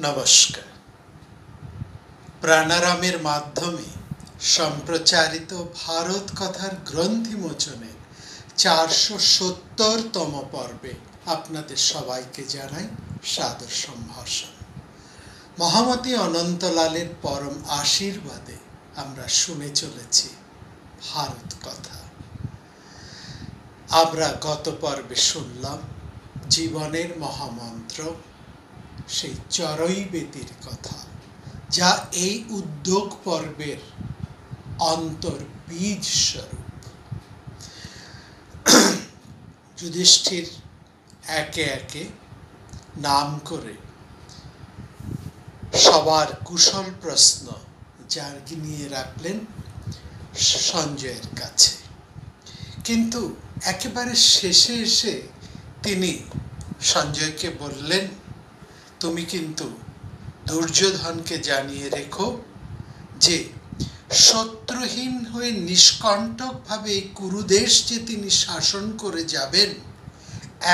নমস্কার। প্রাণারামের মাধ্যমে সম্প্রচারিত ভারত কথার গ্রন্থিমোচনের 470তম পর্বে আপনাদের সবাইকে জানাই সাদর সম্ভাষণ। মহামতি অনন্তলালের পরম আশীর্বাদে আমরা শুনে চলেছি ভারত কথা। আমরা গত পর্বে শুনলাম জীবনের মহামন্ত্র, সেই চরৈবেতির কথা, যা এই উদ্যোগ পর্বের অন্তর্বীজ স্বরূপ। যুধিষ্ঠির একে একে নাম করে সবার কুশল প্রশ্ন জানিয়ে রাখলেন সঞ্জয়ের কাছে, কিন্তু একেবারে শেষে এসে তিনি সঞ্জয়কে বললেন, তুমি কিন্তু দুর্যোধনকে জানিয়ে রেখো যে শত্রুহীন হয়ে নিষ্কণ্টকভাবে এই কুরুদেশ যে তিনি শাসন করে যাবেন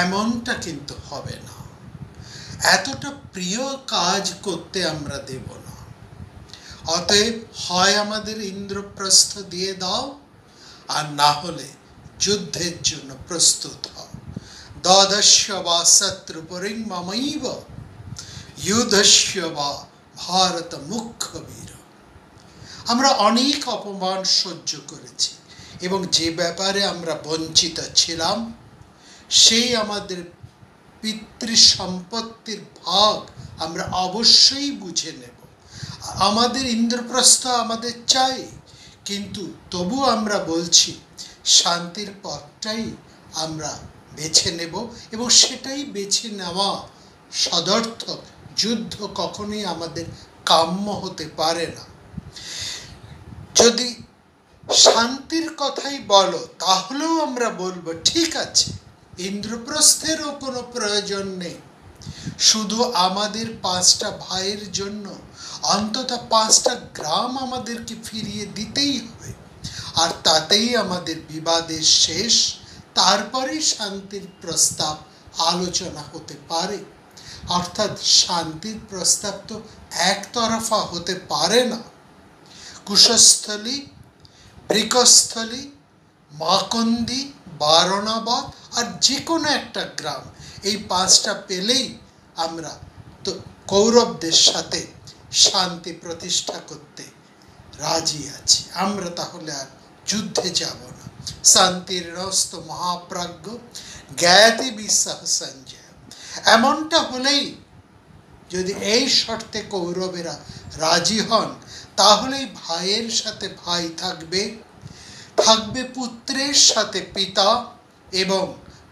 এমনটা কিন্তু হবে না। এতটা প্রিয় কাজ করতে আমরা দেব না। অতএব হয় আমাদের ইন্দ্রপ্রস্থ দিয়ে দাও, আর না হলে যুদ্ধের জন্য প্রস্তুত হও। দদস্য বা শত্রুপরিং মমৈব যুদ্ধস্য বা ভারত মুখ্য বীর। আমরা অনেক অপমান সহ্য করেছি এবং যে ব্যাপারে আমরা বঞ্চিত ছিলাম সেই আমাদের পিতৃ সম্পত্তির ভাগ আমরা অবশ্যই বুঝে নেব। আমাদের ইন্দ্রপ্রস্থ আমাদের চাই, কিন্তু তবু আমরা বলছি শান্তির পথটাই আমরা বেছে নেব, এবং সেটাই বেছে নেওয়া সদর্থক। যুদ্ধ কখনোই আমাদের কাম্য হতে পারে না। যদি শান্তির কথাই বলো তাহলেও আমরা বলবো ঠিক আছে, ইন্দ্রপ্রস্থেরও কোনো প্রয়োজন নেই, শুধু আমাদের 5টা ভাইয়ের জন্য অন্তত 5টা গ্রাম আমাদেরকে ফিরিয়ে দিতেই হবে, আর তাতেই আমাদের বিবাদের শেষ। তারপরেই শান্তির প্রস্তাব আলোচনা হতে পারে। অর্থাৎ শান্তির প্রস্তাব তো একতরফা হতে পারে না। কুশস্থলী, বৃকস্থলী, মাকন্দি, বারণাবত আর যে কোনো একটা গ্রাম, এই 5টা পেলেই আমরা তো কৌরবদের সাথে শান্তি প্রতিষ্ঠা করতে রাজি আছি। আমরা তাহলে আর যুদ্ধে যাব না। শান্তির রস্ত মহাপ্রাজ্ঞ জ্ঞাতি বিশ্বাস সঞ্জয়। এমনটা হলেই, যদি এই শর্তে কৌরবেরা রাজি হন, তাহলেই ভাইয়ের সাথে ভাই থাকবে, থাকবে পুত্রের সাথে পিতা, এবং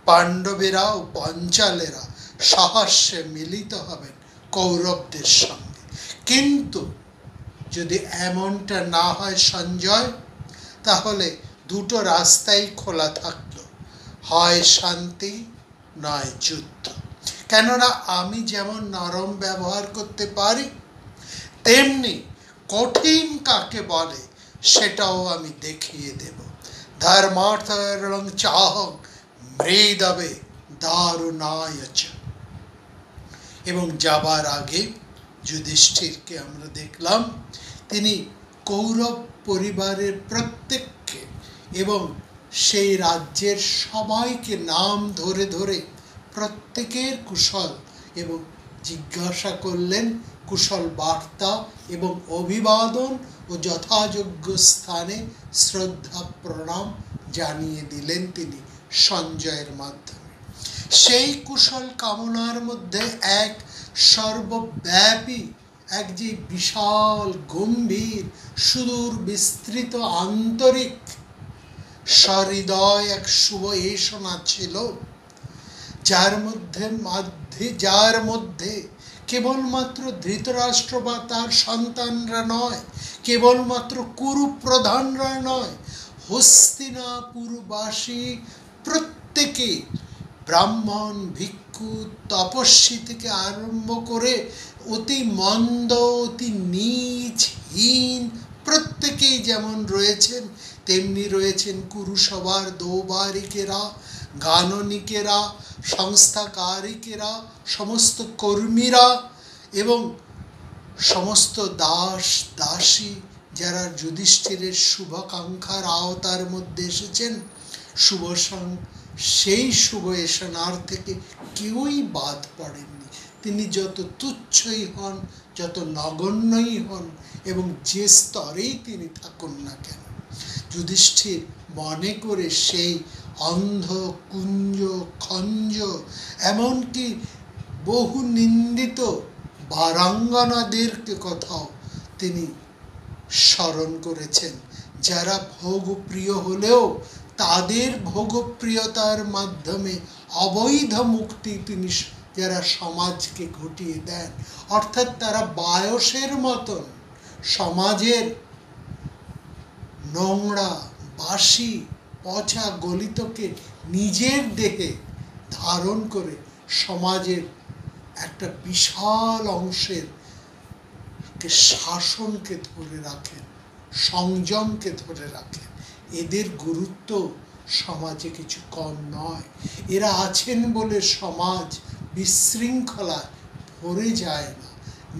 পাণ্ডবেরা ও পঞ্চালেরা সহস্যে মিলিত হবেন কৌরবদের সঙ্গে। কিন্তু যদি এমনটা না হয় সঞ্জয়, তাহলে দুটো রাস্তাই খোলা থাকলো, হয় শান্তি নয় যুদ্ধ। কেননা আমি যেমন নরম ব্যবহার করতে পারি, তেমনি কঠিন কাকে বলে সেটাও আমি দেখিয়ে দেব। ধর্মার্থ চাহং মৃদবে দারুণায়চ। এবং যাবার আগে যুধিষ্ঠিরকে আমরা দেখলাম, তিনি কৌরব পরিবারের প্রত্যেককে এবং সেই রাজ্যের সবাইকে নাম ধরে ধরে প্রত্যেকের কুশল এবং জিজ্ঞাসা করলেন, কুশল বার্তা এবং অভিবাদন ও যথাযোগ্য স্থানে শ্রদ্ধা প্রণাম জানিয়ে দিলেন তিনি সঞ্জয়ের মাধ্যমে। সেই কুশল কামনার মধ্যে এক সর্বব্যাপী, এক যে বিশাল গম্ভীর সুদূর বিস্তৃত আন্তরিক সহৃদয় এক শুভ এষণা ছিল, যার মধ্যে কেবলমাত্র ধৃতরাষ্ট্র বা তার সন্তানরা নয়, কেবলমাত্র কুরু প্রধানরা নয়, হস্তিনাপুরবাসী প্রত্যেকে, ব্রাহ্মণ, ভিক্ষু, তপস্বী থেকে আরম্ভ করে অতি মন্দ, অতি নীচ, হীন প্রত্যেকেই যেমন রয়েছেন, তেমনি রয়েছেন কুরুসভার দৌবারিকেরা, গাননিকেরা, সংস্থাকারিকেরা, সমস্ত কর্মীরা, এবং সমস্ত দাস দাসী যারা যুধিষ্ঠিরের শুভাকাঙ্ক্ষার আওতার মধ্যে এসেছেন, সেই শুভ এসনার থেকে কেউই বাদ পড়েননি। তিনি যত তুচ্ছই হন, যত নগণ্যই হন এবং যে স্তরেই তিনি থাকুন না কেন, যুধিষ্ঠির মনে করে সেই অন্ধ, কুঞ্জ, খঞ্জ, এমনকি বহু নিন্দিত বারাঙ্গনাদেরকে কথাও তিনি স্মরণ করেছেন, যারা ভোগপ্রিয় হলেও তাদের ভোগপ্রিয়তার মাধ্যমে অবৈধ মুক্তি তিনি যারা সমাজকে ঘটিয়ে দেন, অর্থাৎ তারা বায়সের মতন সমাজের নোংরা, বাসি, পচা গলিতকে নিজের দেহে ধারণ করে সমাজের একটা বিশাল অংশের শাসনকে ধরে রাখেন, সংযমকে ধরে রাখেন। এদের গুরুত্ব সমাজে কিছু কম নয়। এরা আছেন বলে সমাজ বিশৃঙ্খলায় ভরে যায় না,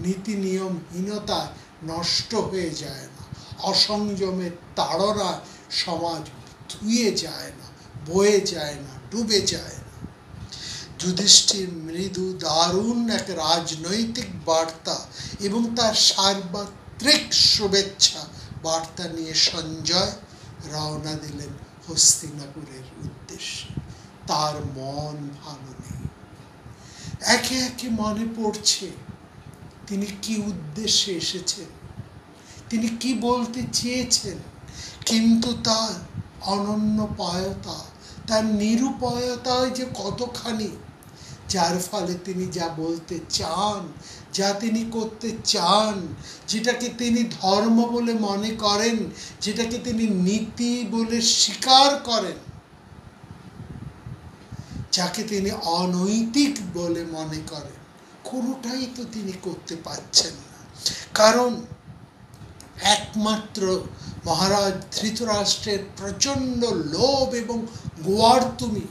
নীতি নিয়মহীনতায় নষ্ট হয়ে যায় না, অসংযমের তাড়নায় সমাজ ধুয়ে যায় না, বয়ে যায় না, ডুবে যায় না। যুধিষ্ঠির মৃদু দারুণ এক রাজনৈতিক বার্তা এবং তার সার্বত্রিক শুভেচ্ছা বার্তা নিয়ে সঞ্জয় রওনা দিলেন হস্তিনাপুরের উদ্দেশ্যে। তার মন ভালো নেই। একে একে মনে পড়ছে তিনি কি উদ্দেশ্যে এসেছেন, তিনি কি বলতে চেয়েছেন, কিন্তু তার অনন্যপায়তা, তার নিরুপায়তায় যে কতখানি, যার ফলে তিনি যা বলতে চান, যা তিনি করতে চান, যেটাকে তিনি ধর্ম বলে মনে করেন, যেটাকে তিনি নীতি বলে স্বীকার করেন, যাকে তিনি অনৈতিক বলে মনে করেন, কোনোটাই তো তিনি করতে পারছেন না। কারণ একমাত্র মহারাজ ধৃতরাষ্ট্রের প্রচণ্ড লোভ এবং গোয়ার্তুমি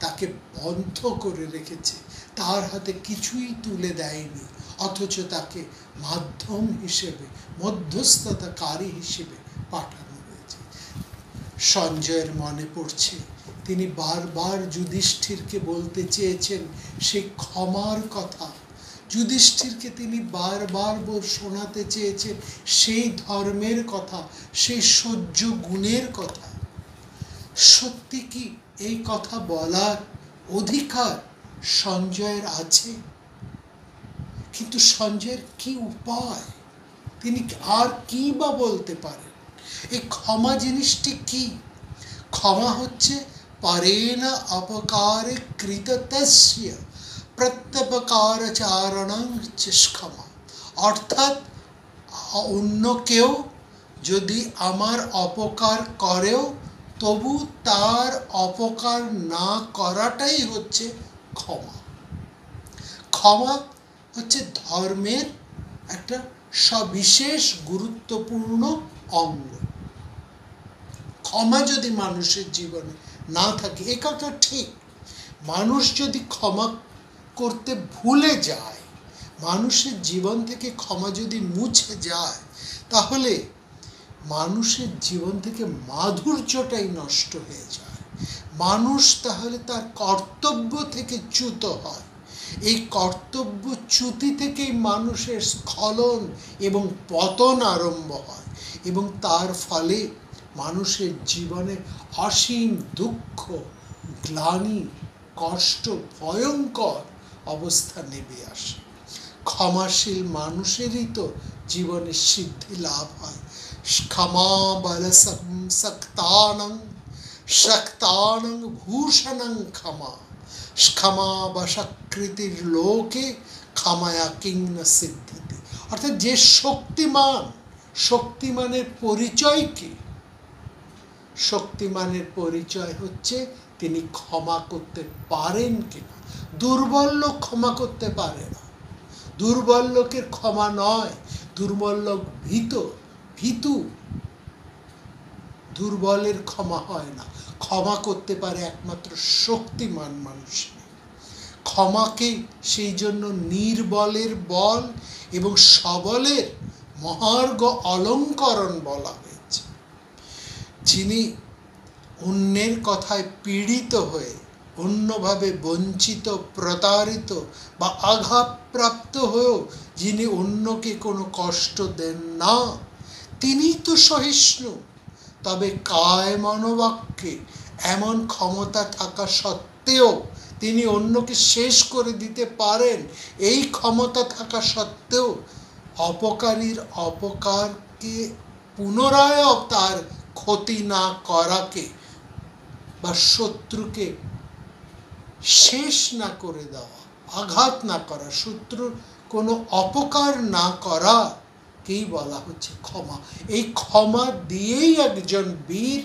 তাকে বন্ধ করে রেখেছে, তার হাতে কিছুই তুলে দেয়নি, অথচ তাকে মাধ্যম হিসেবে, মধ্যস্থতাকারী হিসেবে পাঠানো হয়েছে। সঞ্জয়ের মনে পড়ছে তিনি বারবার যুধিষ্ঠিরকে বলতে চেয়েছেন সেই ক্ষমার কথা, যুধিষ্ঠিরকে তিনি বারবার শোনাতে চেয়েছেন সেই ধর্মের কথা, সেই সহ্য গুণের কথা। সত্যি কি এই কথা বলার অধিকার সঞ্জয়ের আছে? কিন্তু সঞ্জয়ের কি উপায়? তিনি আর কি বা বলতে পারেন? এই ক্ষমা জিনিসটি কি? ক্ষমা হচ্ছে পরেণ অপকারে কৃততস্য প্রত্যপকারচারণং ক্ষমা, অর্থাৎ অন্য কেউ যদি আমার অপকার করেও তবু তার অপকার না করাটাই হচ্ছে ক্ষমা। ক্ষমা হচ্ছে ধর্মের একটা সবিশেষ গুরুত্বপূর্ণ অঙ্গ। ক্ষমা যদি মানুষের জীবনে না থাকে, এ কথা ঠিক, মানুষ যদি ক্ষমা করতে ভুলে যায়, মানুষের জীবন থেকে ক্ষমা যদি মুছে যায়, তাহলে মানুষের জীবন থেকে মাধুর্যটাই নষ্ট হয়ে যায়। মানুষ তাহলে তার কর্তব্য থেকে চ্যুত হয়। এই কর্তব্যচ্যুতি থেকেই মানুষের স্খলন এবং পতন আরম্ভ হয়, এবং তার ফলে মানুষের জীবনে অসীম দুঃখ, গ্লানি, কষ্ট, ভয়ঙ্কর অবস্থা নেমে আসে। ক্ষমাশীল মানুষেরই তো জীবনে সিদ্ধি লাভ হয়। ক্ষমা বল শক্তানং শক্তানং ভূষণং ক্ষমা, ক্ষমা বশকৃতির লোকে ক্ষমায়া কিং ন সিদ্ধ্যতি। অর্থাৎ যে শক্তিমান, শক্তিমানের পরিচয় কি? শক্তিমানের পরিচয় হচ্ছে তিনি ক্ষমা করতে পারেন কিনা। দুর্বল লোক ক্ষমা করতে পারে না। দুর্বল লোকের ক্ষমা নয়, দুর্বল লোক ভীতু, দুর্বলের ক্ষমা হয় না। ক্ষমা করতে পারে একমাত্র শক্তিমান মানুষ। ক্ষমাকে সেই জন্য নির্বলের বল এবং সবলের মহার্ঘ অলঙ্করণ বলা হয়েছে। যিনি অন্যের কথায় পীড়িত হয়ে, অন্যভাবে বঞ্চিত, প্রতারিত বা আঘাতপ্রাপ্ত হয়েও যিনি অন্যকে কোনো কষ্ট দেন না, তিনিই তো সহিষ্ণু। তবে কায় মনোবাক্যে এমন ক্ষমতা থাকা সত্ত্বেও তিনি অন্যকে শেষ করে দিতে পারেন, এই ক্ষমতা থাকা সত্ত্বেও অপকারীর অপকারকে পুনরায় তার ক্ষতি না করাকে বা শত্রুকে শেষ না করে দেওয়া, আঘাত না করা, শত্রুর কোনো অপকার না করা কেই বলা হচ্ছে ক্ষমা। এই ক্ষমা দিয়েই একজন বীর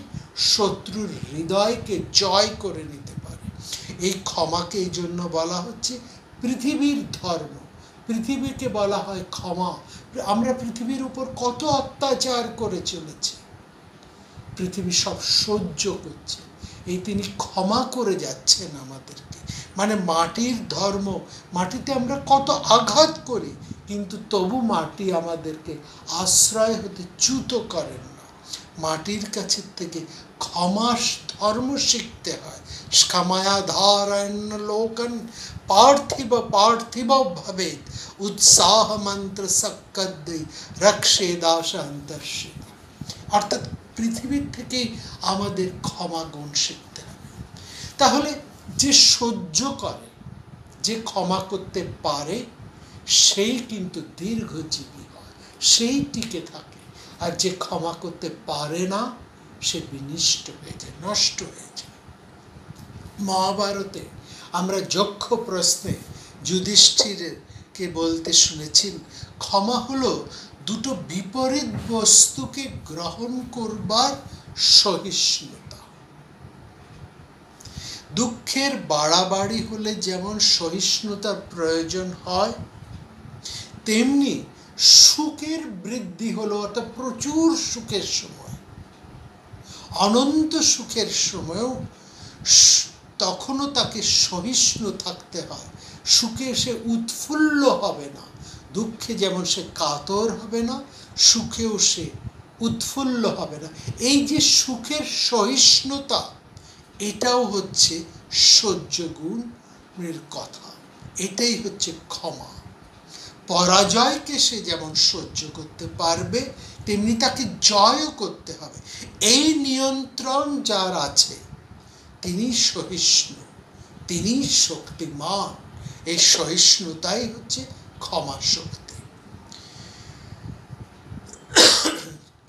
শত্রুর হৃদয়কে জয় করে নিতে পারে। এই ক্ষমাকে এই জন্য বলা হচ্ছে পৃথিবীর ধর্ম। পৃথিবীকে বলা হয় ক্ষমা। আমরা পৃথিবীর উপর কত অত্যাচার করে চলেছি, পৃথিবী সব সহ্য করছে, এই তিনি ক্ষমা করে যাচ্ছেন আমাদেরকে। মানে মাটির ধর্ম, মাটিতে আমরা কত আঘাত করি, কিন্তু তবু মাটি আমাদেরকে আশ্রয় হতে চ্যুত করেন না। মাটির কাছে থেকে ক্ষমা ধর্ম শিখতে হয়। ক্ষমায়া ধারণ্য লোকন পার্থিব পার্থিব ভাবে উৎসাহ মন্ত্র সকদ্দে রক্ষে দাস অন্তর্ষিত। অর্থাৎ পৃথিবীর থেকেই আমাদের ক্ষমা গুণ শিখতে হবে। তাহলে যে সহ্য করে, যে ক্ষমা করতে পারে, সেই কিন্তু দীর্ঘজীবী হয়, সেই টিকে থাকে। আর যে ক্ষমা করতে পারে না, সে বিনষ্ট হয়ে যায়, নষ্ট হয়ে যায়। মহাভারতে আমরা যক্ষ প্রশ্নে যুধিষ্ঠিরকে বলতে শুনেছি, ক্ষমা হলো দুটো বিপরীত বস্তুকে গ্রহণ করবার সহিষ্ণুতা। দুঃখের বাড়াবাড়ি হলে যেমন সহিষ্ণুতার প্রয়োজন হয়, তেমনি সুখের বৃদ্ধি হলো, অর্থাৎ প্রচুর সুখের সময়, অনন্ত সুখের সময়ও তখনও তাকে সহিষ্ণু থাকতে হয়। সুখে সে উৎফুল্ল হবে না, দুঃখে যেমন সে কাতর হবে না, সুখেও সে উৎফুল্ল হবে না। এই যে সুখের সহিষ্ণুতা, এটাও হচ্ছে সহ্য গুণের কথা। এটাই হচ্ছে ক্ষমা। পরাজয়কে সে যেমন সহ্য করতে পারবে, তেমনি তাকে জয়ও করতে হবে। এই নিয়ন্ত্রণ যার আছে, তিনি সহিষ্ণু, তিনি শক্তিমান। এই সহিষ্ণুতাই হচ্ছে ক্ষমা শক্তি।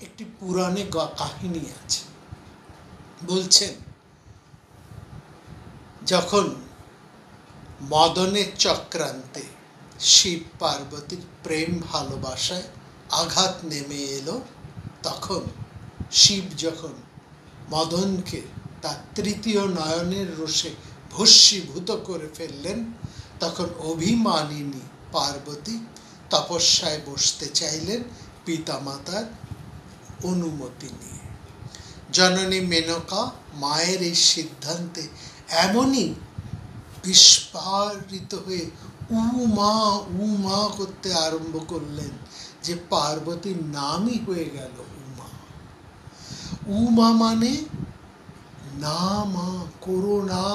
একটি পুরাণে কাহিনী আছে, বলছেন যখন মদনের চক্রান্তে শিব পার্বতীর প্রেম ভালোবাসায় আঘাত নেমে এলো, তখন শিব যখন মদনকে তার তৃতীয় নয়নের রোষে ভস্মীভূত করে ফেললেন, তখন অভিমানিনী পার্বতী তপস্যায় বসতে চাইলেন পিতামাতার অনুমতি নিয়ে। জননী মেনকা মায়ের এই সিদ্ধান্তে এমনই বিস্ফারিত হয়ে উমা উমা করতে আরম্ভ করলেন যে পার্বতীর নামই হয়ে গেল উমা। উমা মানে না মা, করোনা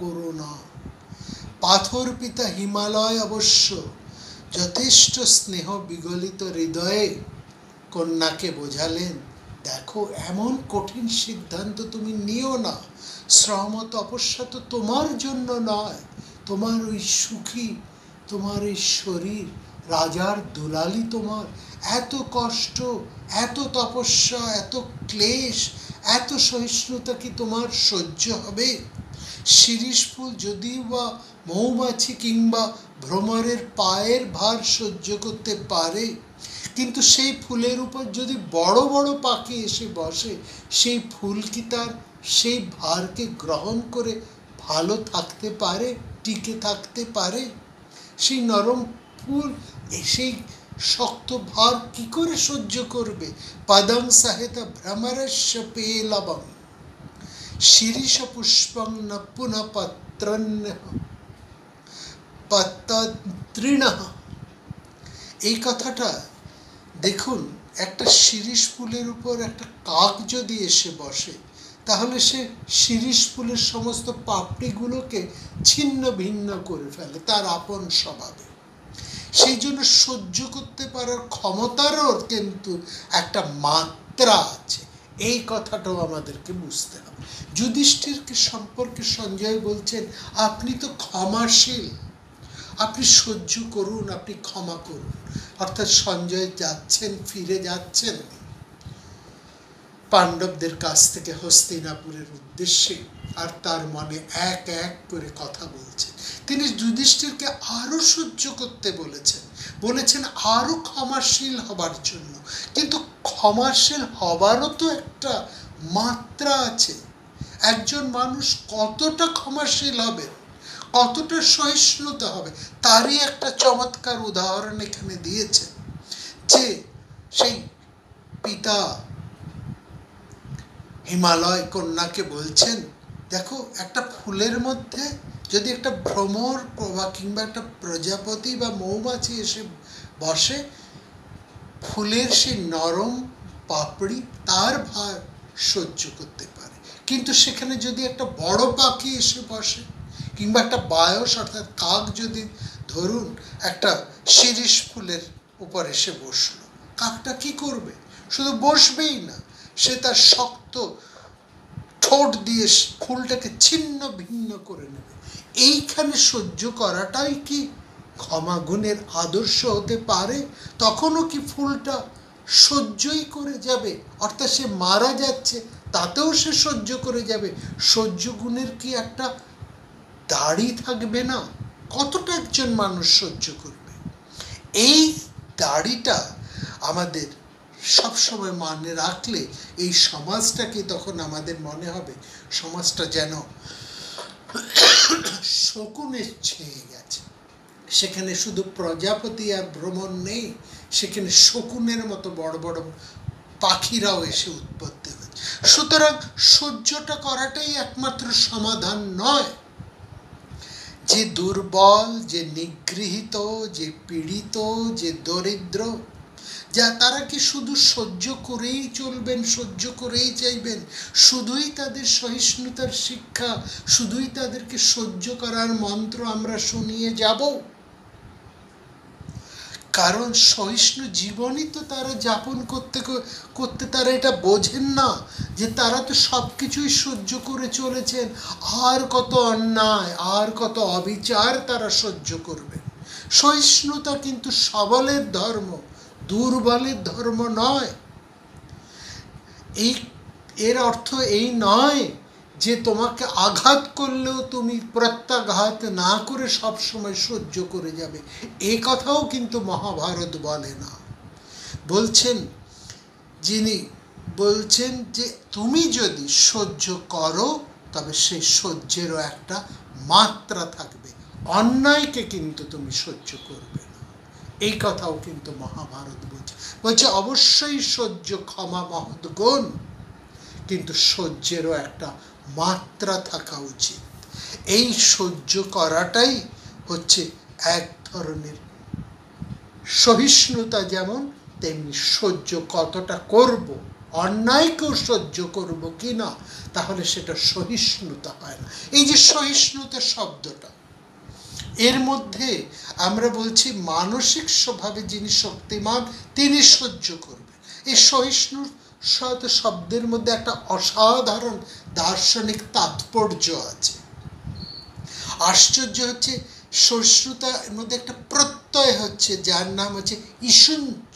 করোনা। পাথর পিতা হিমালয় অবশ্য যথেষ্ট স্নেহ বিগলিত হৃদয়ে কন্যাকে বোঝালেন, দেখো এমন কঠিন সিদ্ধান্ত তুমি নিও না। শ্রম তপস্যা তো তোমার জন্য নয়, তোমার ওই সুখী, তোমার এই শরীর, রাজার দুলালি, তোমার এত কষ্ট, এত তপস্যা, এত ক্লেশ, এত সহিষ্ণুতা কি তোমার সহ্য হবে? শিরীষ ফুল যদিও বা মৌমাছি কিংবা ভ্রমরের পায়ের ভার সহ্য করতে পারে, কিন্তু সেই ফুলের উপর যদি বড় বড় পাখি এসে বসে, সেই ফুল কি তার সেই ভারকে গ্রহণ করে ভালো থাকতে পারে, টিকে থাকতে পারে? সেই নরম ফুল সেই শক্ত ভার কি করে সহ্য করবে? পদং সাহেত ভ্রমরস্য পেলবং শিরীষ পুষ্পং ন পুনঃ পত্রন্যঃ পতন্ত্রিণঃ। এই কথাটা দেখুন, একটা শিরীষ ফুলের উপর একটা কাক যদি এসে বসে, তাহলে সে শিরীষ ফুলের সমস্ত পাপড়িগুলোকে ছিন্ন ভিন্ন করে ফেলে তার আপন স্বভাবে। সেই জন্য সহ্য করতে পারার ক্ষমতারও কিন্তু একটা মাত্রা আছে, এই কথাটাও আমাদেরকে বুঝতে হবে। যুধিষ্ঠিরকে সম্পর্কে সঞ্জয় বলছেন, আপনি তো ক্ষমাশীল, আপনি সহ্য করুন, আপনি ক্ষমা করুন। অর্থাৎ সঞ্জয় যাচ্ছেন, ফিরে যাচ্ছেন পাণ্ডবদের কাছ থেকে হস্তিনাপুরের উদ্দেশ্যে, আর তার মনে এক এক করে কথা বলছেন। তিনি যুধিষ্ঠিরকে আরো সহ্য করতে বলেছেন আরো ক্ষমাশীল হবার জন্য। কিন্তু ক্ষমাশীল হবারও তো একটা মাত্রা আছে। একজন মানুষ কতটা ক্ষমাশীল হবে, কতটা সহিষ্ণুতা হবে, তারই একটা চমৎকার উদাহরণ এখানে দিয়েছেন। যে সেই পিতা হিমালয় কন্যাকে বলছেন, দেখো একটা ফুলের মধ্যে যদি একটা ভ্রমর কিংবা একটা প্রজাপতি বা মৌমাছি এসে বসে, ফুলের সেই নরম পাপড়ি তার ভার সহ্য করতে পারে। কিন্তু সেখানে যদি একটা বড় পাখি এসে বসে, কিংবা একটা বায়স অর্থাৎ কাক যদি ধরুন একটা শিরীষ ফুলের উপর এসে বসলো, কাকটা কি করবে? শুধু বসবেই না, সে তার শক্ত ঠোঁট দিয়ে ফুলটাকে ছিন্ন ভিন্ন করে নেবে। এইখানে সহ্য করাটাই কি ক্ষমা গুণের আদর্শ হতে পারে? তখনও কি ফুলটা সহ্যই করে যাবে? অর্থাৎ সে মারা যাচ্ছে, তাতেও সে সহ্য করে যাবে। সহ্য গুণের কি একটা দাড়ি থাকবে না? কতটা একজন মানুষ সহ্য করবে? এই দাড়িটা আমাদের সবসময় মনে রাখলে এই সমাজটাকে তখন আমাদের মনে হবে সমাজটা যেন শকুনে ছেয়ে গেছে। সেখানে শুধু প্রজাপতি আর ভ্রমণ নেই, সেখানে শকুনের মতো বড় বড় পাখিরাও এসে উৎপত্তি হচ্ছে। সুতরাং সহ্যটা করাটাই একমাত্র সমাধান নয়। যে দুর্বল, যে নিগৃহীত, যে পীড়িত, যে দরিদ্র, যা তারা কি শুধু সহ্য করেই চলবেন, সহ্য করেই চাইবেন? শুধুই তাদের সহিষ্ণুতার শিক্ষা, শুধুই তাদেরকে সহ্য করার মন্ত্র আমরা শুনিয়ে যাব? কারণ সহিষ্ণু জীবনই তো তারা যাপন করতে করতে তারা এটা বোঝেন না যে তারা তো সব কিছুই সহ্য করে চলেছেন। আর কত অন্যায়, আর কত অবিচার তারা সহ্য করবে। সহিষ্ণুতা কিন্তু সবলের ধর্ম, দুর্বলের ধর্ম নয়। এর অর্থ এই নয় যে তোমাকে আঘাত করলেও তুমি প্রত্যাঘাত না করে সবসময় সহ্য করে যাবে। এ কথাও কিন্তু মহাভারত বলে না। যিনি বলছেন যে তুমি যদি সহ্য করো তবে সেই সহ্যেরও একটা মাত্রা থাকবে, অন্যায়কে কিন্তু তুমি সহ্য করবে না। এই কথাও কিন্তু মহাভারত বলছে অবশ্যই সহ্য ক্ষমা মহৎ গুণ, কিন্তু সহ্যেরও একটা মাত্রা থাকা উচিত। এই সহ্য করাটাই হচ্ছে এক ধরনের সহিষ্ণুতা। যেমন তেমনি সহ্য কতটা করব, অন্যায়কেও সহ্য করব কি না, তাহলে সেটা সহিষ্ণুতা হয় না। এই যে সহিষ্ণুতা শব্দটা, এর মধ্যে আমরা বলছি মানসিক স্বভাবে যিনি শক্তিমান তিনি সহ্য করবেন। এই সহিষ্ণু শব্দের মধ্যে একটা অসাধারণ দার্শনিক তাৎপর্য আছে। আশ্চর্য হচ্ছে সহিষ্ণুতার মধ্যে একটা প্রত্যয় হচ্ছে, যার নাম হচ্ছে ইসুঞ্চ।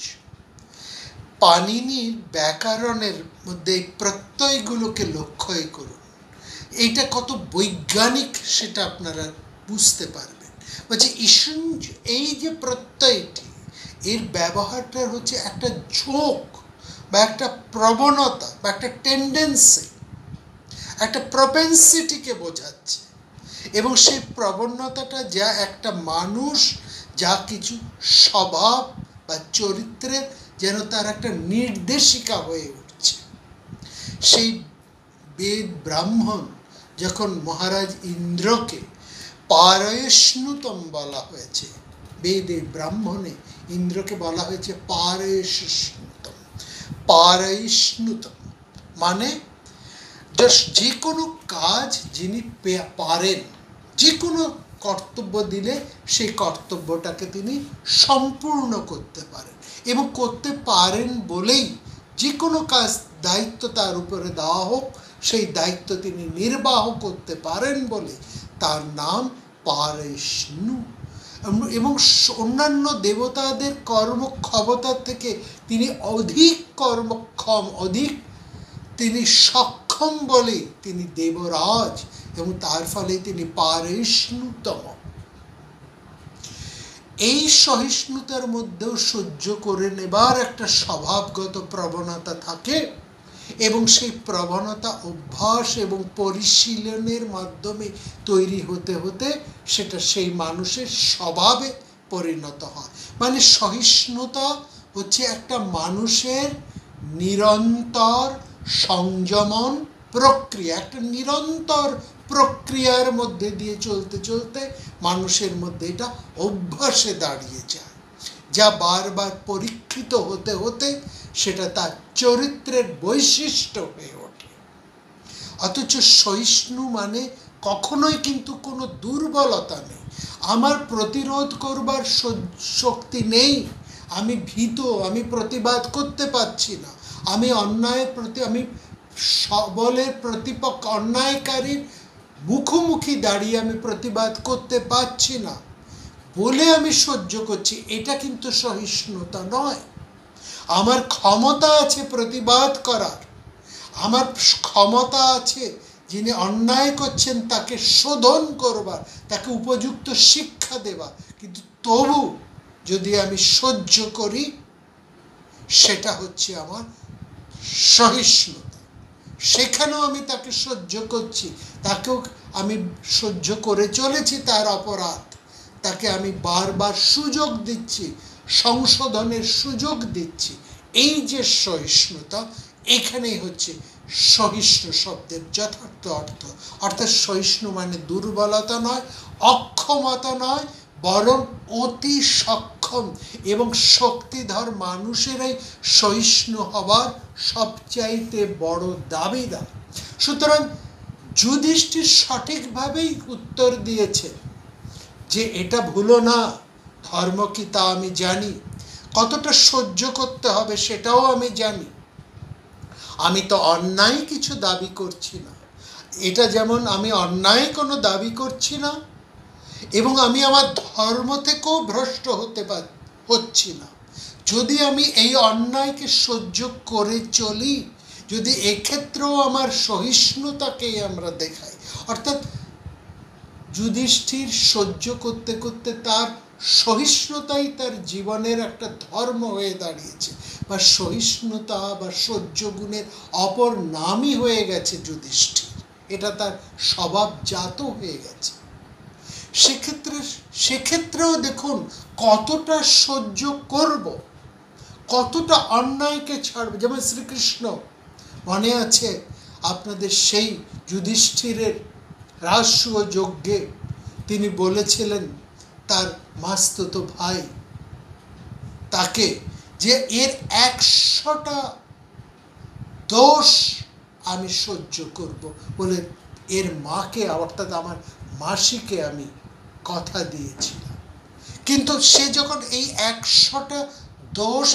পাণিনির ব্যাকরণের মধ্যে এই প্রত্যয়গুলোকে লক্ষ্যই করুন। এইটা কত বৈজ্ঞানিক সেটা আপনারা বুঝতে পারবেন। বলছে ইসুঞ্চ, এই যে প্রত্যয়টি, এর ব্যবহারটা হচ্ছে একটা ঝোঁক বা একটা প্রবণতা বা একটা টেন্ডেন্সি, একটা প্রপেন্সিটিকে বোঝাচ্ছে। এবং সেই প্রবণতাটা যা একটা মানুষ যা কিছু স্বভাব বা চরিত্রের যেন তার একটা নির্দেশিকা হয়ে উঠছে। সেই বেদ ব্রাহ্মণ যখন মহারাজ ইন্দ্রকে পারয়ষ্ণুতম বলা হয়েছে। বেদে ব্রাহ্মণে ইন্দ্রকে বলা হয়েছে পারয়ষ্ণুতম। পারয়ষ্ণুতম মানে যে কোনো কাজ যিনি পারেন, যে কোনো কর্তব্য দিলে সেই কর্তব্যটাকে তিনি সম্পূর্ণ করতে পারেন, এবং করতে পারেন বলেই যে কোনো কাজ দায়িত্ব তার উপরে দেওয়া হোক সেই দায়িত্ব তিনি নির্বাহ করতে পারেন বলে তার নাম পারয়ষ্ণু। এবং অন্যান্য দেবতাদের কর্মক্ষমতার থেকে তিনি অধিক কর্মক্ষম, অধিক তিনি সক্ষম বলে তিনি দেবরাজ, এবং তার ফলে তিনি পারয়ষ্ণুতম। এই সহিষ্ণুতার মধ্যেও সহ্য করে নেবার একটা স্বভাবগত প্রবণতা থাকে, এবং সেই প্রবণতা অভ্যাস এবং পরিশীলনের মাধ্যমে তৈরি হতে হতে সেটা সেই মানুষের স্বভাবে পরিণত হয়। মানে সহিষ্ণুতা হচ্ছে একটা মানুষের নিরন্তর সংযমন প্রক্রিয়া, একটা নিরন্তর প্রক্রিয়ার মধ্যে দিয়ে চলতে চলতে মানুষের মধ্যে এটা অভ্যাসে দাঁড়িয়ে যায়, যা বারবার পরীক্ষিত হতে হতে সেটা তার চরিত্রের বৈশিষ্ট্য হয়ে ওঠে। অথচ সহিষ্ণু মানে কখনোই কিন্তু কোনো দুর্বলতা নেই, আমার প্রতিরোধ করবার শক্তি নেই, আমি ভীত, আমি প্রতিবাদ করতে পারছি না, আমি অন্যায়ের প্রতি, আমি সবলের প্রতিপক্ষ, অন্যায়কারীর মুখোমুখি দাঁড়িয়ে আমি প্রতিবাদ করতে পারছি না বলে আমি সহ্য করছি, এটা কিন্তু সহিষ্ণুতা নয়। আমার ক্ষমতা আছে প্রতিবাদ করার, আমার ক্ষমতা আছে যিনি অন্যায় করছেন তাকে শোধন করবার, তাকে উপযুক্ত শিক্ষা দেবার, কিন্তু তবু যদি আমি সহ্য করি সেটা হচ্ছে আমার সহিষ্ণুতা। সেখানেও আমি তাকে সহ্য করছি, তাকেও আমি সহ্য করে চলেছি তার অপরাধ, তাকে আমি বারবার সুযোগ দিচ্ছি, সংশোধনের সুযোগ দিচ্ছি। এই যে সহিষ্ণুতা, এখানেই হচ্ছে সহিষ্ণু শব্দের যথার্থ অর্থ। অর্থাৎ সহিষ্ণু মানে দুর্বলতা নয়, অক্ষমতা নয়, বরং অতি সক্ষম এবং শক্তিধর মানুষেরাই সহিষ্ণু হবার সবচাইতে বড় দাবিদার। সুতরাং যুধিষ্ঠির সঠিকভাবেই উত্তর দিয়েছে যে এটা ভুলো না, ধর্ম কি তা আমি জানি, কতটা সহ্য করতে হবে সেটাও আমি জানি, আমি তো অন্যায় কিছু দাবি করছি না, এটা যেমন আমি অন্যায় কোনো দাবি করছি না, এবং আমি আমার ধর্ম থেকেও ভ্রষ্ট হচ্ছি না। যদি আমি এই অন্যায়কে সহ্য করে চলি, যদি এক্ষেত্রেও আমার সহিষ্ণুতাকেই আমরা দেখাই, অর্থাৎ যুধিষ্ঠির সহ্য করতে করতে তার সহিষ্ণুতাই তার জীবনের একটা ধর্ম হয়ে দাঁড়িয়েছে, বা সহিষ্ণুতা বা সহ্য গুণের অপর নামই হয়ে গেছে যুধিষ্ঠির, এটা তার স্বভাবজাত হয়ে গেছে। সেক্ষেত্রেও দেখুন কতটা সহ্য করব, কতটা অন্যায়কে ছাড়ব। যেমন শ্রীকৃষ্ণ, মনে আছে আপনাদের, সেই যুধিষ্ঠিরের রাজসূয় যজ্ঞে তিনি বলেছিলেন তার মাস্তুত ভাই তাকে যে এর 100টা দোষ আমি সহ্য করব বলে এর মাকে, অর্থাৎ আমার মাসিকে আমি কথা দিয়েছিলাম। কিন্তু সে যখন এই 100টা দোষ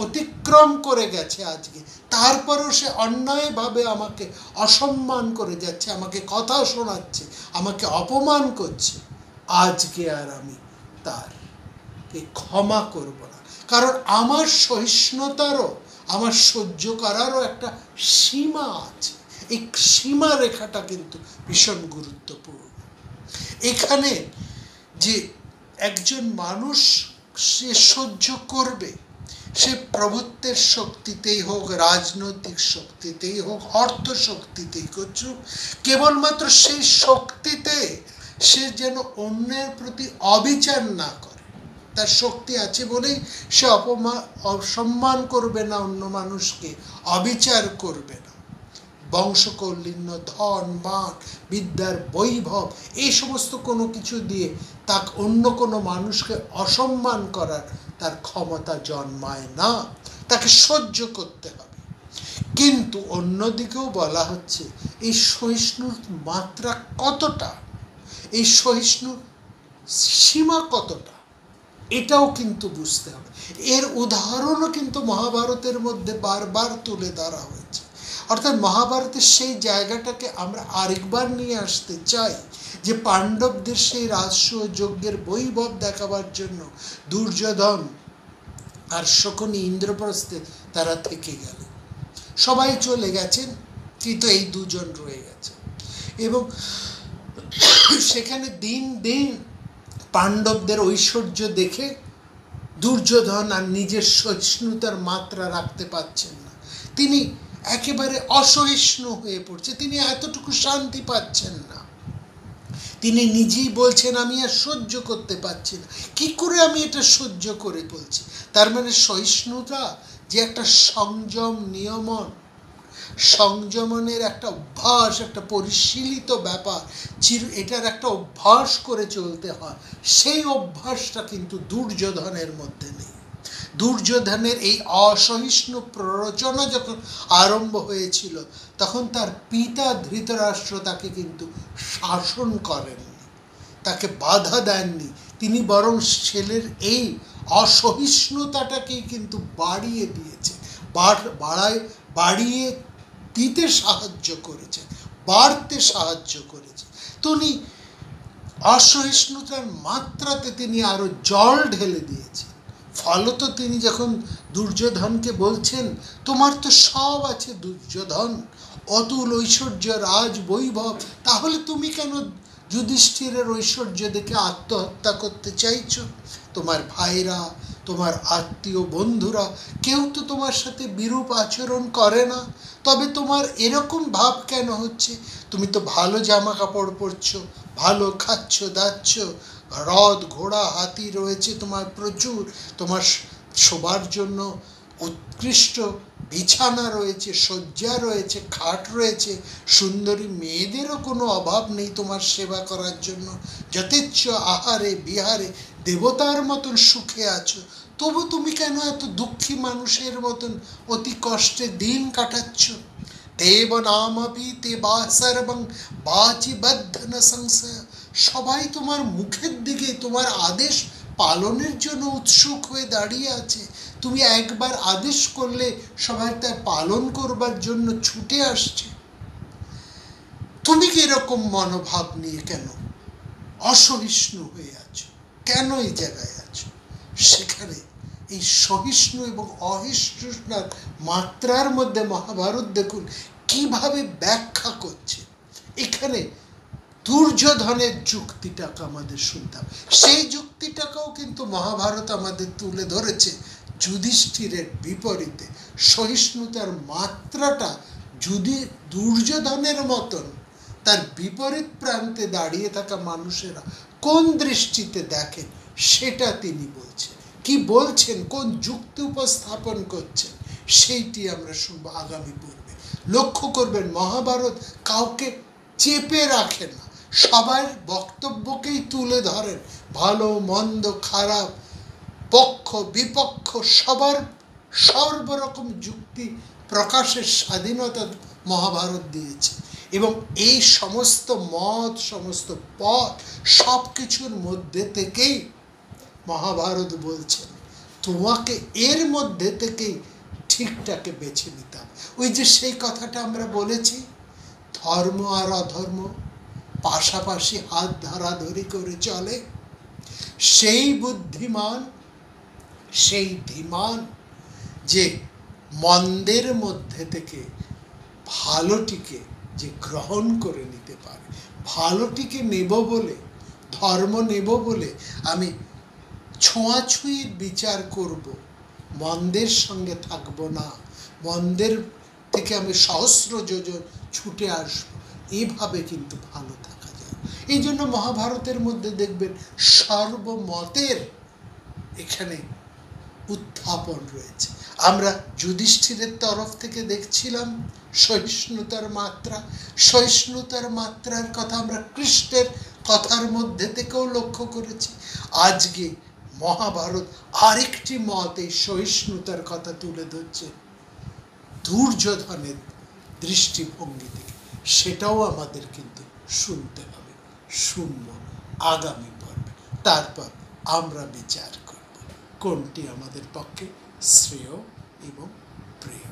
অতিক্রম করে গেছে আজকে, তারপরেও সে অন্যায়ভাবে আমাকে অসম্মান করে যাচ্ছে, আমাকে কথা শোনাচ্ছে, আমাকে অপমান করছে, আজকে আর আমি তারকে ক্ষমা করব না। কারণ আমার সহিষ্ণুতারও, আমার সহ্য করারও একটা সীমা আছে। এই সীমা রেখাটা কিন্তু ভীষণ গুরুত্বপূর্ণ। এখানে যে একজন মানুষ সে সহ্য করবে, সে প্রভুত্বের শক্তিতেই হোক, রাজনৈতিক শক্তিতেই হোক, অর্থ শক্তিতেই করুক, কেবলমাত্র সেই শক্তিতে সে যেন অন্যের প্রতি অবিচার না করে। তার শক্তি আছে বলেই সে অসম্মান করবে না, অন্য মানুষকে অবিচার করবে না, বংশকৌলিন্য, ধন মান, বিদ্যার বৈভব, এই সমস্ত কোনো কিছু দিয়ে তাকে অন্য কোনো মানুষকে অসম্মান করার তার ক্ষমতা জন্মায় না, তাকে সহ্য করতে হবে। কিন্তু অন্যদিকেও বলা হচ্ছে এই সহিষ্ণুর মাত্রা কতটা, এই সহিষ্ণুর সীমা কতটা, এটাও কিন্তু বুঝতে হবে। এর উদাহরণও কিন্তু মহাভারতের মধ্যে বারবার তুলে ধরা হয়েছে। অর্থাৎ মহাভারতের সেই জায়গাটাকে আমরা আরেকবার নিয়ে আসতে চাই, যে পাণ্ডবদের সেই রাজস্ব যজ্ঞের বৈভব দেখাবার জন্য দুর্যোধন আর শকুনি ইন্দ্রপ্রস্থে তারা থেকে গেল, সবাই চলে গেছেন, কিন্তু এই দুজন রয়ে গেছে। এবং সেখানে দিন দিন পাণ্ডবদের ঐশ্বর্য দেখে দুর্যোধন আর নিজের সহিষ্ণুতার মাত্রা রাখতে পারছেন না, তিনি একেবারে অসহিষ্ণু হয়ে পড়ছে, তিনি এতটুকু শান্তি পাচ্ছেন না। তিনি নিজেই বলছেন আমি আর সহ্য করতে পারছি না। কি করে আমি এটা সহ্য করে বলছি? তার মানে সহিষ্ণুতা যে একটা সংযম, নিয়মন, সংযমনের একটা অভ্যাস, একটা পরিশীলিত ব্যাপার, এটার একটা অভ্যাস করে চলতে হয়, সেই অভ্যাসটা কিন্তু দুর্যোধনের মধ্যে নেই। দুর্যোধনের এই অসহিষ্ণু প্ররোচনা যখন আরম্ভ হয়েছিল, তখন তার পিতা ধৃতরাষ্ট্র তাকে কিন্তু শাসন করেননি, তাকে বাধা দেননি, তিনি বরং ছেলের এই অসহিষ্ণুতাটাকেই কিন্তু বাড়িয়ে দিয়েছে, বাড়িয়ে দিতে সাহায্য করেছে, বাড়তে সাহায্য করেছে। তিনি অসহিষ্ণুতার মাত্রাতে তিনি আরো জল ঢেলে দিয়েছেন। ফলত তিনি যখন দুর্যোধনকে বলছেন তোমার তো সব আছে দুর্যোধন, অতুল ঐশ্বর্য, রাজ বৈভব, তাহলে তুমি কেন যুধিষ্ঠিরের ঐশ্বর্য দেখে আত্মহত্যা করতে চাইছো? তোমার ভাইরা, তোমার আত্মীয় বন্ধুরা কেউ তো তোমার সাথে বিরূপ আচরণ করে না, তবে তোমার এরকম ভাব কেন হচ্ছে? তুমি তো ভালো জামা কাপড় পরছো, ভালো খাচ্ছ দাচ্ছ, রথ ঘোড়া হাতি রয়েছে তোমার প্রচুর, তোমার শোবার জন্য উৎকৃষ্ট বিছানা রয়েছে, শয্যা রয়েছে, খাট রয়েছে, সুন্দরী মেয়েদেরও কোনো অভাব নেই তোমার সেবা করার জন্য, যথেচ্ছ আহারে বিহারে দেবতার মতন সুখে আছো, তবু তুমি কেন এত দুঃখী মানুষের মতন অতি কষ্টে দিন কাটাচ্ছ? দেব নামপি তে বা সর্বং বাচিবদ্ধ ন সংশয়, সবাই তোমার মুখের দিকে তোমার আদেশ পালনের জন্য উৎসুক হয়ে দাঁড়িয়ে আছে, তুমি একবার আদেশ করলে সবাই তা পালন করবার জন্য ছুটে আসছে। তুমি কি এরকম মনোভাব নিয়ে কেন অসহিষ্ণু হয়ে আছো? কেন এই জায়গায় আছো? সেখানে এই সহিষ্ণু এবং অসহিষ্ণুতার মাত্রার মধ্যে মহাভারত দেখুন কিভাবে ব্যাখ্যা করছে। এখানে দুর্যোধনের যুক্তিটাকে আমাদের শুনতে হবে, সেই যুক্তিটাকেও কিন্তু মহাভারত আমাদের তুলে ধরেছে যুধিষ্ঠিরের বিপরীতে। সহিষ্ণুতার মাত্রাটা যদি দুর্যোধনের মতন তার বিপরীত প্রান্তে দাঁড়িয়ে থাকা মানুষেরা কোন দৃষ্টিতে দেখেন, সেটা তিনি বলছেন। কি বলছেন, কোন যুক্তি উপস্থাপন করছেন, সেইটি আমরা শুনবো আগামী পর্বে। লক্ষ্য করবেন মহাভারত কাউকে চেপে রাখে না, সবার বক্তব্যকেই তুলে ধরেন, ভালো মন্দ খারাপ পক্ষ বিপক্ষ সবার সর্বরকম যুক্তি প্রকাশের স্বাধীনতা মহাভারত দিয়েছে। এবং এই সমস্ত মত, সমস্ত পথ, সব কিছুর মধ্যে থেকেই মহাভারত বলছেন তোমাকে এর মধ্যে থেকেই ঠিকটাকে বেছে নিতে হবে। ওই যে সেই কথাটা আমরা বলেছি, ধর্ম আর অধর্ম পাশাপাশি হাত ধরাধরি করে চলে, সেই বুদ্ধিমান, সেই ধীমান যে মন্দের মধ্যে থেকে ভালোটিকে যে গ্রহণ করে নিতে পারে, ভালোটিকে নেব বলে, ধর্ম নেব বলে আমি ছোঁয়াছুঁয়ির বিচার করব, মন্দের সঙ্গে থাকব না, মন্দের থেকে আমি সহস্র যোজন ছুটে আসবো, এইভাবে কিন্তু ভালো থাকা যায়। এই জন্য মহাভারতের মধ্যে দেখবেন সর্বমতের এখানে উত্থাপন রয়েছে। আমরা যুধিষ্ঠিরের তরফ থেকে দেখছিলাম সহিষ্ণুতার মাত্রা, সহিষ্ণুতার মাত্রার কথা আমরা কৃষ্ণের কথার মধ্যে থেকেও লক্ষ্য করেছি। আজকে মহাভারত আরেকটি মত এই সহিষ্ণুতার কথা তুলে ধরছে দুর্যোধনের দৃষ্টিভঙ্গি থেকে, সেটাও আমাদের কিন্তু শুনতে হবে। শুনব আগামী পর্বে, তারপর আমরা বিচার করব কোনটি আমাদের পক্ষে শ্রেয় এবং প্রিয়।